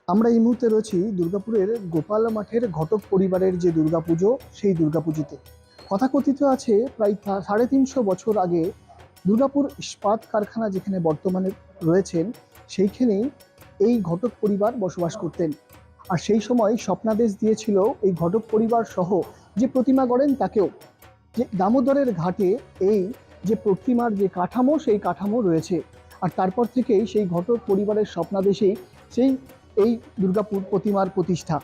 আমরা এই মুহূর্তে রয়েছি দুর্গাপুরের গোপাল মাঠের ঘটক পরিবারের যে দুর্গাপুজো, সেই দুর্গাপুজোতে তথাকথিত আছে প্রায় 350 বছর আগে দুর্গাপুর ইস্পাত কারখানা যেখানে বর্তমানে রয়েছেন, সেইখানেই এই ঘটক পরিবার বসবাস করতেন। আর সেই সময় স্বপ্নাদেশ দিয়েছিল এই ঘটক পরিবার সহ যে প্রতিমা গড়েন তাকেও, যে দামোদরের ঘাটে এই যে প্রতিমার যে কাঠামো, সেই কাঠামো রয়েছে। আর তারপর থেকেই সেই ঘটক পরিবারের স্বপ্নাদেশেই সেই এই দুর্গাপুর প্রতিমার প্রতিষ্ঠা।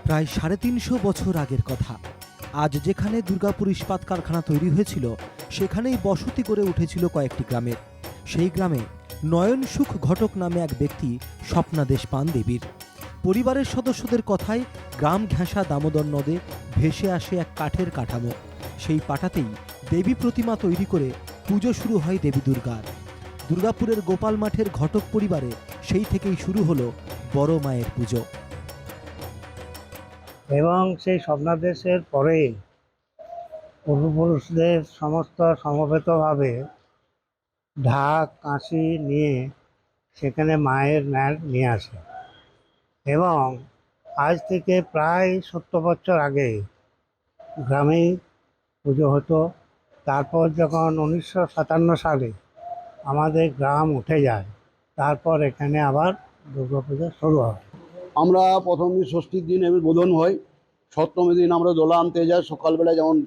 প্রায় 350 বছর আগের কথা। আজ যেখানে দুর্গাপুর ইস্পাত কারখানা তৈরি হয়েছিল, সেখানেই বসতি গড়ে উঠেছিল কয়েকটি গ্রামের। সেই গ্রামে নয়ন সুখ ঘটক নামে এক ব্যক্তি স্বপ্নাদেশ পান দেবীর। পরিবারের সদস্যদের কথায় গ্রাম ঘেঁষা দামোদর নদে ভেসে আসে এক কাঠের কাঠামো। সেই পাটাতেই দেবী প্রতিমা তৈরি করে পুজো শুরু হয় দেবী দুর্গার। দুর্গাপুরের গোপাল মাঠের ঘটক পরিবারে সেই থেকেই শুরু হলো বড় মায়ের পুজো। এবং সেই স্বপ্নাদেশের পরে পূর্বপুরুষদের সমস্ত সমবেতভাবে ঢাক কাঁসি নিয়ে সেখানে মায়ের ন্যাট নিয়ে আসে। এবং আজ থেকে প্রায় 70 বছর আগে গ্রামেই পুজো হতো। তারপর যখন 1957 সালে আমাদের গ্রাম উঠে যায়, তারপর এখানে আবার দুর্গাপূজা শুরু হয়। আমরা প্রথম দিন ষষ্ঠীর দিন এমনি বোধন হয়, সপ্তমীর দিন আমরা দোলা আনতে যাই সকালবেলা, যেমন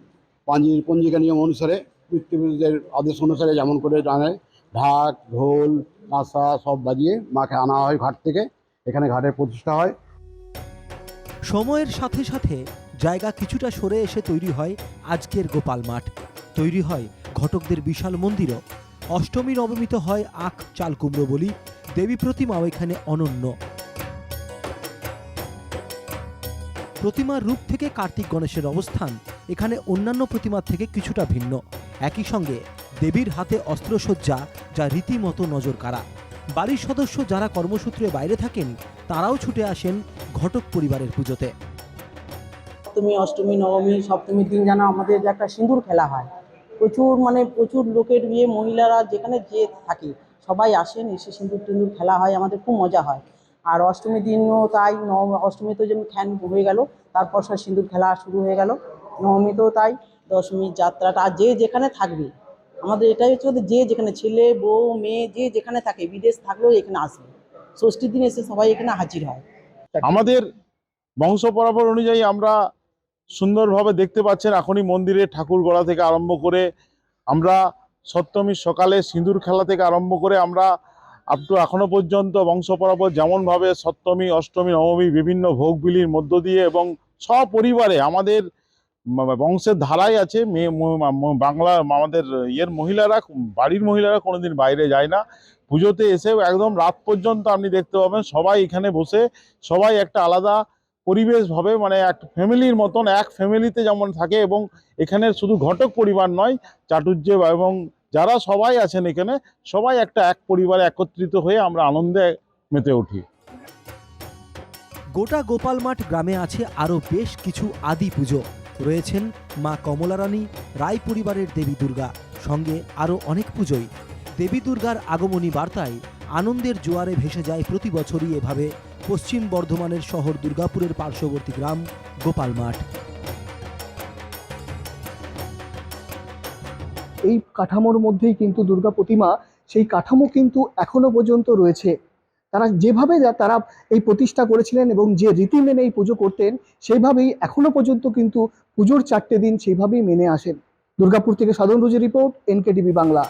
পঞ্জিকা নিয়ম অনুসারে পিতৃপুরুষদের আদেশ অনুসারে যেমন করে জানায়, ঢাক ঢোল কাঁসা সব বাজিয়ে মাকে আনা হয় ঘাট থেকে, এখানে ঘাটের প্রতিষ্ঠা হয়। সময়ের সাথে সাথে জায়গা কিছুটা সরে এসে তৈরি হয় আজকের গোপাল মাঠ, তৈরি হয় ঘটকদের বিশাল মন্দিরও। অষ্টমী নবমীতে হয় আখ চাল কুমড়ো বলি, দেবী প্রতিমাও এখানে অনন্য। প্রতিমার রূপ থেকে কার্তিক গণেশের অবস্থান এখানে অন্যান্য প্রতিমার থেকে কিছুটা ভিন্ন। একই সঙ্গে দেবীর হাতে অস্ত্রসজ্জা, যা রীতিমতো নজর কাড়া। বাড়ির সদস্য যারা কর্মসূত্রে বাইরে থাকেন, তারাও ছুটে আসেন ঘটক পরিবারের পুজোতে। সপ্তমী অষ্টমী নবমী সপ্তমীর দিন যেন আমাদের একটা সিঁদুর খেলা হয়। প্রচুর লোকের বিয়ে, মহিলারা যেখানে যে থাকে সবাই আসেন, এসে সিঁদুর টিঁদুর খেলা হয়, আমাদের খুব মজা হয়। আর অষ্টমীর দিনও তাই, অষ্টমীতেও যেমন খ্যান হয়ে গেল, তারপর সব সিঁদুর খেলা শুরু হয়ে গেল। নবমীতেও তাই, দশমীর যাত্রাটা আর যে যেখানে থাকবে, আমাদের এটাই হচ্ছে ওদের, যে যেখানে ছেলে বউ মেয়ে যে যেখানে থাকে, বিদেশ থাকলেও এখানে আসবে। ষষ্ঠীর দিন এসে সবাই এখানে হাজির হয়। আমাদের বংশ পরম্পরা অনুযায়ী আমরা সুন্দরভাবে দেখতে পাচ্ছেন, এখনই মন্দিরে ঠাকুর গড়া থেকে আরম্ভ করে, আমরা সপ্তমীর সকালে সিঁদুর খেলা থেকে আরম্ভ করে আমরা আপ টু এখনো পর্যন্ত বংশ পরম্পরা যেমনভাবে সপ্তমী অষ্টমী নবমী বিভিন্ন ভোগ বিলির মধ্য দিয়ে এবং সপরিবারে আমাদের বংশের ধারাই আছে। বাংলা আমাদের মহিলারা, বাড়ির মহিলারা কোনোদিন বাইরে যায় না। পুজোতে এসেও একদম রাত পর্যন্ত আপনি দেখতে পাবেন সবাই এখানে বসে, সবাই একটা আলাদা পরিবেশভাবে, মানে একটা ফ্যামিলির মতন, এক ফ্যামিলিতে যেমন থাকে। এবং এখানে শুধু ঘটক পরিবার নয়, চাটুর্যে এবং যারা সবাই আছেন এখানে, সবাই এক পরিবারে একত্রিত হয়ে আমরা আনন্দে মেতে উঠি। গোটা গোপাল মাঠ গ্রামে আছে আরও বেশ কিছু আদি পুজো। রয়েছেন মা কমলা রানী, রায় পরিবারের দেবী দুর্গা, সঙ্গে আরও অনেক পুজোই। দেবী দুর্গার আগমনী বার্তায় আনন্দের জোয়ারে ভেসে যায় প্রতি বছরই এভাবে পশ্চিম বর্ধমানের শহর দুর্গাপুরের পার্শ্ববর্তী গ্রাম গোপাল মাঠ। এই কাঠামোর মধ্যেই কিন্তু দুর্গা প্রতিমা, সেই কাঠামো কিন্তু এখনো পর্যন্ত রয়েছে। তারা যেভাবে তারা এই প্রতিষ্ঠা করেছিলেন এবং যে রীতি মেনে এই পুজো করতেন, সেইভাবেই এখনো পর্যন্ত কিন্তু পুজোর 4টে দিন সেইভাবেই মেনে আসেন। দুর্গাপুর থেকে সাধন রুজির রিপোর্ট, NKTV বাংলা।